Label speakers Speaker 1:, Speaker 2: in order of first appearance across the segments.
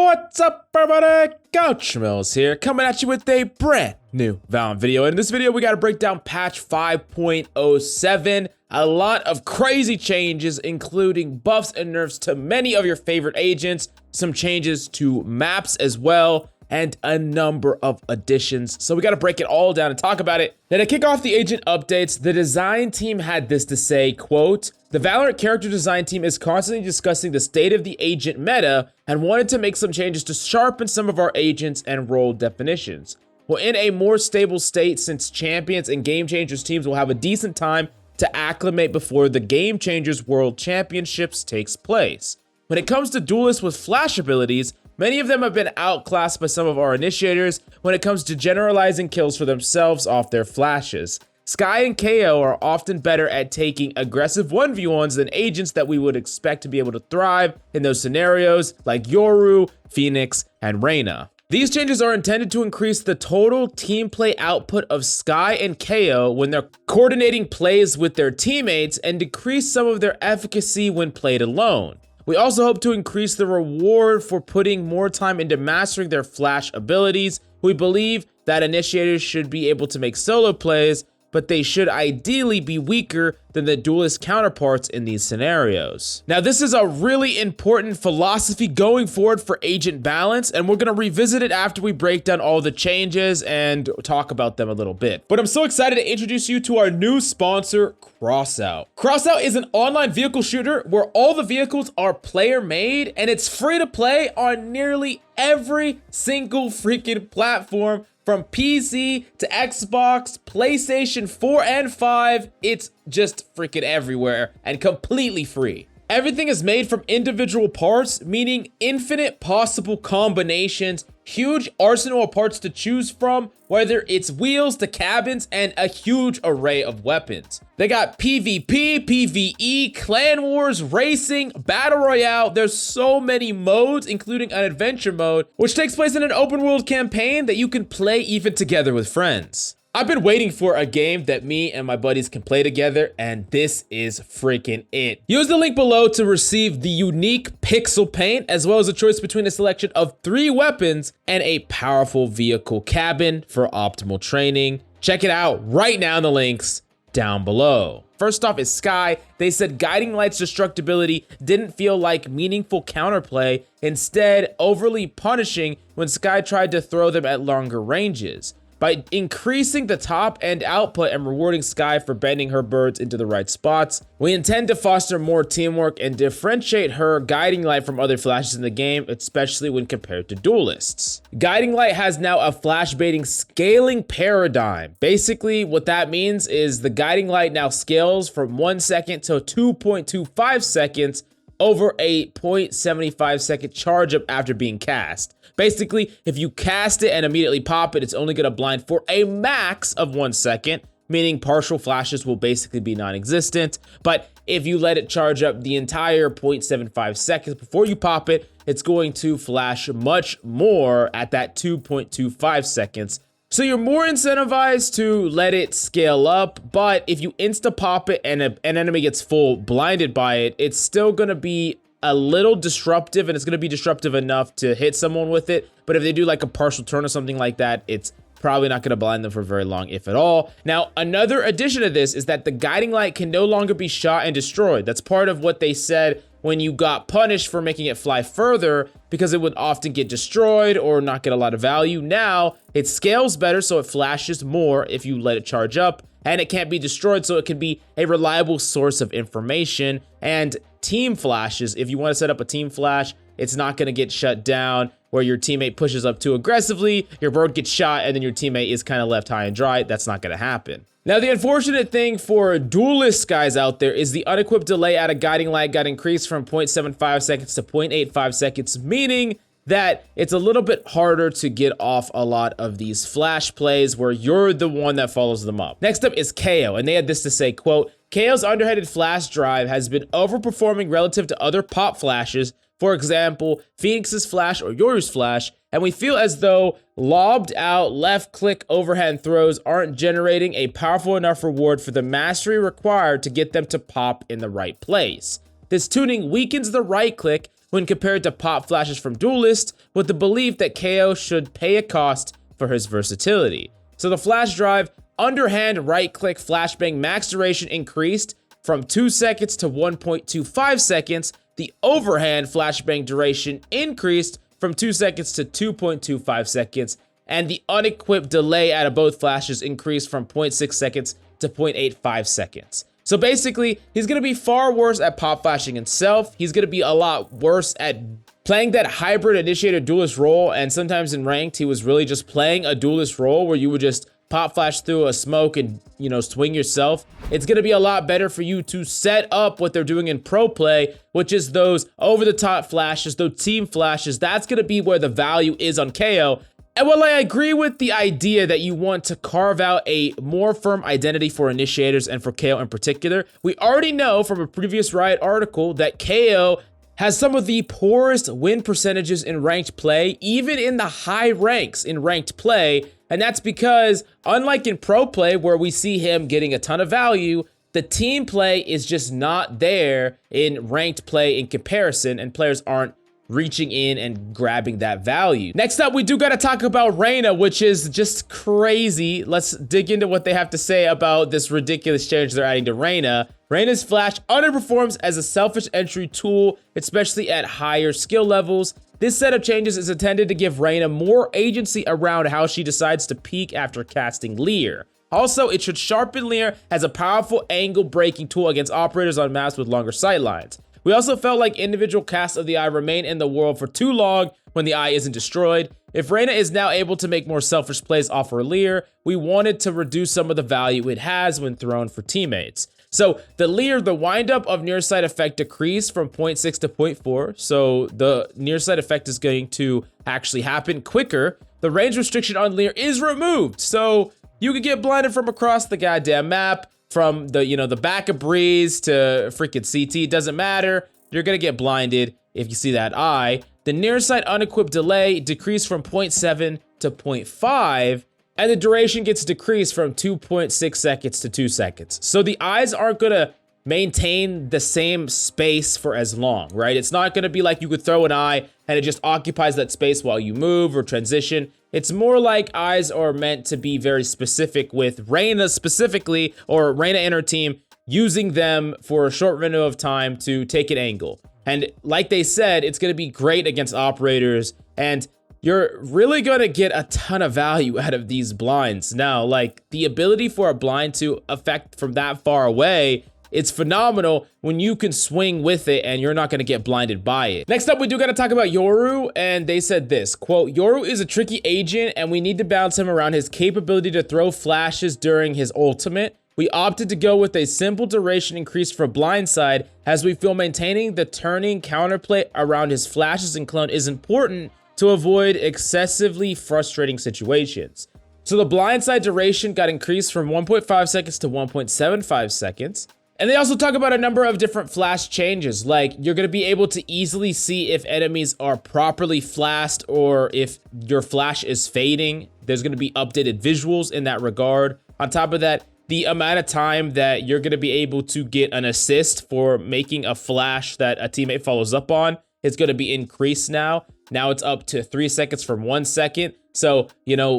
Speaker 1: What's up, everybody? Coach Mills here, coming at you with a brand new Valorant video. In this video, we got to break down patch 5.07. A lot of crazy changes, including buffs and nerfs to many of your favorite agents, some changes to maps as well, and a number of additions. So we got to break it all down and talk about it. Now, to kick off the agent updates, the design team had this to say, quote, "The Valorant character design team is constantly discussing the state of the agent meta and wanted to make some changes to sharpen some of our agents and role definitions. We're in a more stable state since champions and game changers teams will have a decent time to acclimate before the Game Changers World Championships takes place. When it comes to duelists with flash abilities, many of them have been outclassed by some of our initiators when it comes to generalizing kills for themselves off their flashes. Skye and KO are often better at taking aggressive 1v1s than agents that we would expect to be able to thrive in those scenarios like Yoru, Phoenix, and Reyna. These changes are intended to increase the total team play output of Skye and KO when they're coordinating plays with their teammates and decrease some of their efficacy when played alone. We also hope to increase the reward for putting more time into mastering their flash abilities. We believe that initiators should be able to make solo plays, but they should ideally be weaker than the duelist counterparts in these scenarios." Now, this is a really important philosophy going forward for agent balance, and we're gonna revisit it after we break down all the changes and talk about them a little bit. But I'm so excited to introduce you to our new sponsor, Crossout. Crossout is an online vehicle shooter where all the vehicles are player made, and it's free to play on nearly every single freaking platform. From PC to Xbox, PlayStation 4 and 5, it's just freaking everywhere and completely free. Everything is made from individual parts, meaning infinite possible combinations, huge arsenal of parts to choose from, whether it's wheels to cabins, and a huge array of weapons. They got PvP, PvE, clan wars, racing, battle royale. There's so many modes, including an adventure mode, which takes place in an open world campaign that you can play even together with friends. I've been waiting for a game that me and my buddies can play together, and this is freaking it. Use the link below to receive the unique pixel paint, as well as a choice between a selection of 3 weapons and a powerful vehicle cabin for optimal training. Check it out right now in the links down below. First off is Skye. They said Guiding Light's destructibility didn't feel like meaningful counterplay, instead overly punishing when Skye tried to throw them at longer ranges. By increasing the top end output and rewarding Skye for bending her birds into the right spots, we intend to foster more teamwork and differentiate her Guiding Light from other flashes in the game, especially when compared to duelists. Guiding Light has now a flash baiting scaling paradigm. Basically, what that means is the Guiding Light now scales from 1 second to 2.25 seconds over a 0.75 second charge up after being cast. Basically, if you cast it and immediately pop it, it's only gonna blind for a max of 1 second, meaning partial flashes will basically be non-existent. But if you let it charge up the entire 0.75 seconds before you pop it, it's going to flash much more at that 2.25 seconds. So you're more incentivized to let it scale up, but if you insta-pop it and an enemy gets full blinded by it, it's still gonna be a little disruptive, and it's gonna be disruptive enough to hit someone with it. But if they do like a partial turn or something like that, it's probably not gonna blind them for very long, if at all. Now, another addition to this is that the Guiding Light can no longer be shot and destroyed. That's part of what they said when you got punished for making it fly further, because it would often get destroyed or not get a lot of value. Now, it scales better, so it flashes more if you let it charge up, and it can't be destroyed, so it can be a reliable source of information. And team flashes, if you want to set up a team flash, it's not going to get shut down where your teammate pushes up too aggressively, your bird gets shot, and then your teammate is kind of left high and dry. That's not going to happen. Now, the unfortunate thing for duelist guys out there is the unequipped delay at a Guiding Light got increased from 0.75 seconds to 0.85 seconds, meaning that it's a little bit harder to get off a lot of these flash plays where you're the one that follows them up. Next up is KO, and they had this to say, quote, "KO's underheaded flash drive has been overperforming relative to other pop flashes, for example, Phoenix's flash or Yoru's flash, and we feel as though lobbed out left click overhand throws aren't generating a powerful enough reward for the mastery required to get them to pop in the right place. This tuning weakens the right click, when compared to pop flashes from Duelist, with the belief that KO should pay a cost for his versatility. So the flash drive, underhand right-click flashbang max duration increased from 2 seconds to 1.25 seconds. The overhand flashbang duration increased from 2 seconds to 2.25 seconds. And the unequipped delay out of both flashes increased from 0.6 seconds to 0.85 seconds. So basically, he's going to be far worse at pop flashing himself. He's going to be a lot worse at playing that hybrid initiator duelist role. And sometimes in ranked, he was really just playing a duelist role where you would just pop flash through a smoke and, swing yourself. It's going to be a lot better for you to set up what they're doing in pro play, which is those over-the-top flashes, those team flashes. That's going to be where the value is on KO. And while I agree with the idea that you want to carve out a more firm identity for initiators and for KO in particular, we already know from a previous Riot article that KO has some of the poorest win percentages in ranked play, even in the high ranks in ranked play. And that's because, unlike in pro play, where we see him getting a ton of value, the team play is just not there in ranked play in comparison, and players aren't reaching in and grabbing that value. Next up, we do gotta talk about Reyna, which is just crazy. Let's dig into what they have to say about this ridiculous change they're adding to Reyna. Reyna's flash underperforms as a selfish entry tool, especially at higher skill levels. This set of changes is intended to give Reyna more agency around how she decides to peek after casting Leer. Also, it should sharpen Leer as a powerful angle breaking tool against operators on maps with longer sightlines. We also felt like individual casts of the eye remain in the world for too long when the eye isn't destroyed. If Reyna is now able to make more selfish plays off her Leer, we wanted to reduce some of the value it has when thrown for teammates. So the Leer, the windup of near sight effect decreased from 0.6 to 0.4. So the near sight effect is going to actually happen quicker. The range restriction on Leer is removed. So you can get blinded from across the goddamn map, from the, the back of Breeze to freaking CT, doesn't matter. You're gonna get blinded if you see that eye. The near sight unequipped delay decreased from 0.7 to 0.5. And the duration gets decreased from 2.6 seconds to 2 seconds. So the eyes aren't gonna maintain the same space for as long, right? It's not gonna be like you could throw an eye and it just occupies that space while you move or transition. It's more like eyes are meant to be very specific, with Reyna specifically, or Reyna and her team, using them for a short window of time to take an angle. And like they said, it's gonna be great against operators, and you're really gonna get a ton of value out of these blinds. Now, like, the ability for a blind to affect from that far away, it's phenomenal when you can swing with it and you're not gonna get blinded by it. Next up, we do gotta talk about Yoru, and they said this, quote, Yoru is a tricky agent and we need to bounce him around his capability to throw flashes during his ultimate. We opted to go with a simple duration increase for blindside, as we feel maintaining the turning counterplay around his flashes and clone is important to avoid excessively frustrating situations. So the blindside duration got increased from 1.5 seconds to 1.75 seconds. And they also talk about a number of different flash changes, like you're gonna be able to easily see if enemies are properly flashed or if your flash is fading. There's gonna be updated visuals in that regard. On top of that, the amount of time that you're gonna be able to get an assist for making a flash that a teammate follows up on is gonna be increased now. Now it's up to 3 seconds from 1 second. So,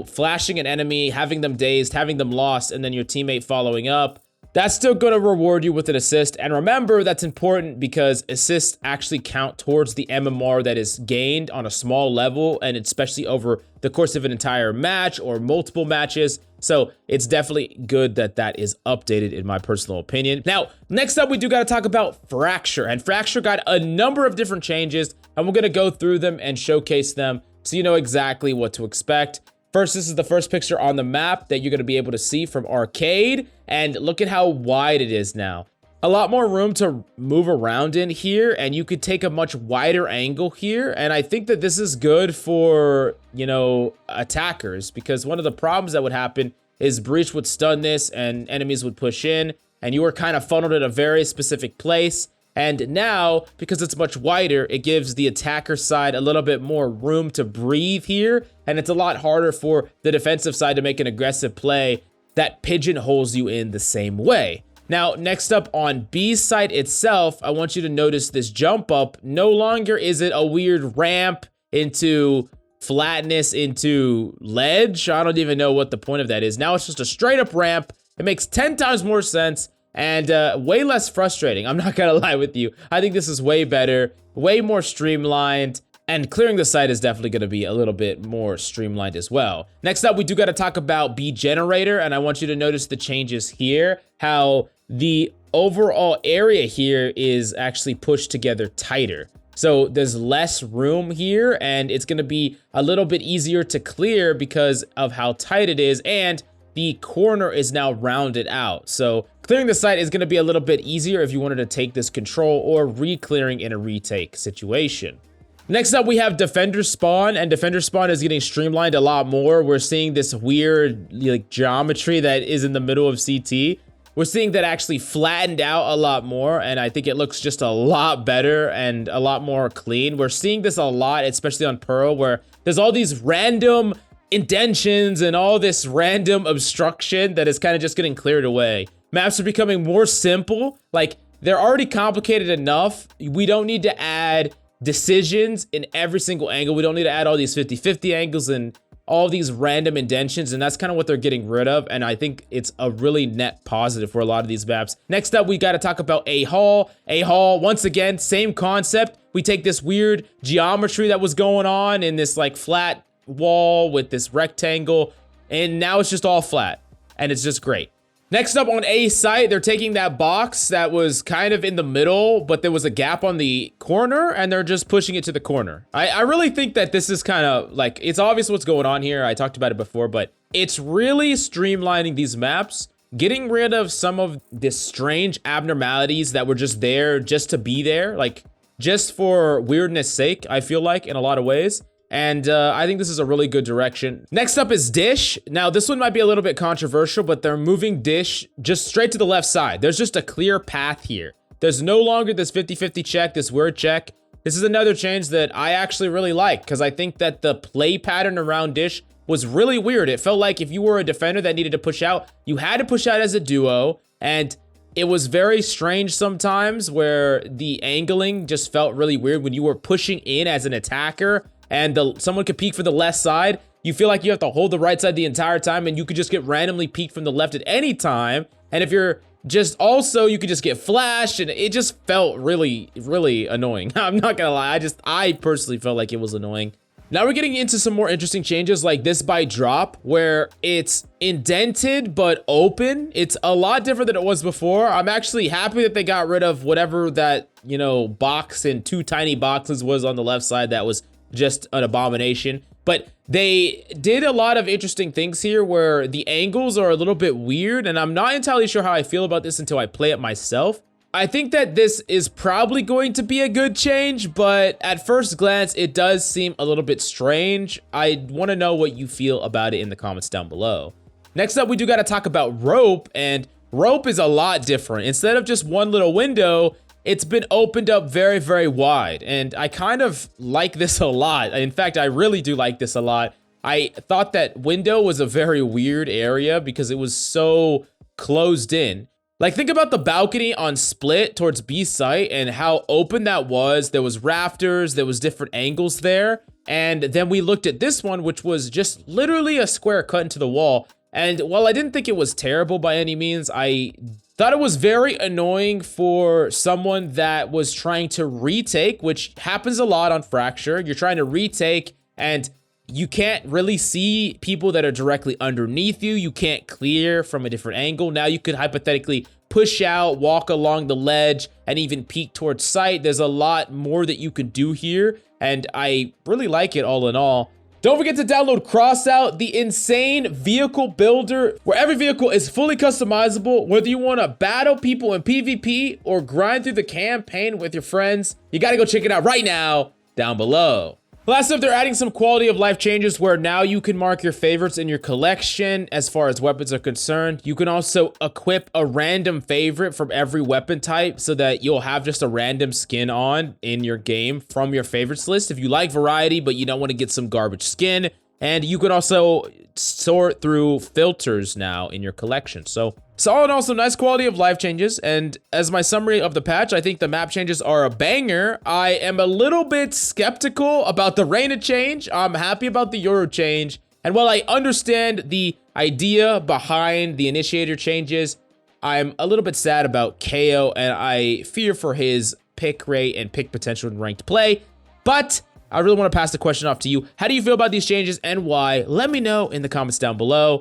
Speaker 1: flashing an enemy, having them dazed, having them lost, and then your teammate following up, that's still going to reward you with an assist. And remember, that's important because assists actually count towards the MMR that is gained on a small level, and especially over the course of an entire match or multiple matches. So it's definitely good that that is updated, in my personal opinion. Now, next up, we do got to talk about Fracture. And Fracture got a number of different changes, and we're going to go through them and showcase them so you know exactly what to expect. First, this is the first picture on the map that you're going to be able to see from Arcade, and look at how wide it is now. A lot more room to move around in here, and you could take a much wider angle here, and I think that this is good for, attackers, because one of the problems that would happen is Breach would stun this and enemies would push in, and you were kind of funneled in a very specific place. And now, because it's much wider, it gives the attacker side a little bit more room to breathe here, and it's a lot harder for the defensive side to make an aggressive play that pigeonholes you in the same way. Now, next up on B's side itself, I want you to notice this jump up. No longer is it a weird ramp into flatness into ledge. I don't even know what the point of that is. Now it's just a straight up ramp. It makes 10 times more sense and way less frustrating. I'm not gonna lie with you. I think this is way better, way more streamlined, and clearing the site is definitely gonna be a little bit more streamlined as well. Next up, we do gotta talk about B generator, and I want you to notice the changes here, how the overall area here is actually pushed together tighter. So there's less room here, and it's gonna be a little bit easier to clear because of how tight it is, and the corner is now rounded out. So clearing the site is gonna be a little bit easier if you wanted to take this control or re-clearing in a retake situation. Next up, we have Defender Spawn, and Defender Spawn is getting streamlined a lot more. We're seeing this weird like geometry that is in the middle of CT. We're seeing that actually flattened out a lot more, and I think it looks just a lot better and a lot more clean. We're seeing this a lot, especially on Pearl, where there's all these random indentions and all this random obstruction that is kind of just getting cleared away. Maps are becoming more simple. Like, they're already complicated enough. We don't need to add decisions in every single angle. We don't need to add all these 50-50 angles and all these random indentions, and that's kind of what they're getting rid of, and I think it's a really net positive for a lot of these maps. Next up, we got to talk about A-Hall. A-Hall, once again, same concept. We take this weird geometry that was going on in this like flat wall with this rectangle, and now it's just all flat, and it's just great. Next up on A site, they're taking that box that was kind of in the middle, but there was a gap on the corner, and they're just pushing it to the corner. I really think that this is kind of like, it's obvious what's going on here. I talked about it before, but it's really streamlining these maps, getting rid of some of this strange abnormalities that were just there just to be there, like just for weirdness sake, I feel like, in a lot of ways. And I think this is a really good direction. Next up is Dish. Now, this one might be a little bit controversial, but they're moving Dish just straight to the left side. There's just a clear path here. There's no longer this 50-50 check, this weird check. This is another change that I actually really like, because I think that the play pattern around Dish was really weird. It felt like if you were a defender that needed to push out, you had to push out as a duo, and it was very strange sometimes where the angling just felt really weird when you were pushing in as an attacker and someone could peek from the left side. You feel like you have to hold the right side the entire time, and you could just get randomly peeked from the left at any time. And if you're just also, you could just get flashed, and it just felt really, really annoying. I'm not gonna lie, I personally felt like it was annoying. Now we're getting into some more interesting changes like this by drop, where it's indented but open. It's a lot different than it was before. I'm actually happy that they got rid of whatever that, you know, box and two tiny boxes was on the left side that was just an abomination. But they did a lot of interesting things here where the angles are a little bit weird, and I'm not entirely sure how I feel about this until I play it myself. I think that this is probably going to be a good change, but at first glance, it does seem a little bit strange. I want to know what you feel about it in the comments down below. Next up, we do got to talk about rope, and rope is a lot different. Instead of just one little window, it's been opened up very, very wide, and I kind of like this a lot. In fact, I really do like this a lot. I thought that window was a very weird area because it was so closed in. Like, think about the balcony on Split towards B site and how open that was. There was rafters, there was different angles there. And then we looked at this one, which was just literally a square cut into the wall. And while I didn't think it was terrible by any means, I thought it was very annoying for someone that was trying to retake, which happens a lot on Fracture. You're trying to retake and you can't really see people that are directly underneath you. You can't clear from a different angle. Now you could hypothetically push out, walk along the ledge, and even peek towards sight. There's a lot more that you could do here, and I really like it all in all. Don't forget to download Crossout, the insane vehicle builder, where every vehicle is fully customizable. Whether you want to battle people in PvP or grind through the campaign with your friends, you got to go check it out right now down below. Last up, they're adding some quality of life changes where now you can mark your favorites in your collection as far as weapons are concerned. You can also equip a random favorite from every weapon type so that you'll have just a random skin on in your game from your favorites list. If you like variety, but you don't want to get some garbage skin, And you can also sort through filters now in your collection. So all in all, some nice quality of life changes. And as my summary of the patch, I think the map changes are a banger. I am a little bit skeptical about the Reyna change. I'm happy about the Euro change. And while I understand the idea behind the initiator changes, I'm a little bit sad about KO, and I fear for his pick rate and pick potential in ranked play. But I really want to pass the question off to you. How do you feel about these changes and why? Let me know in the comments down below.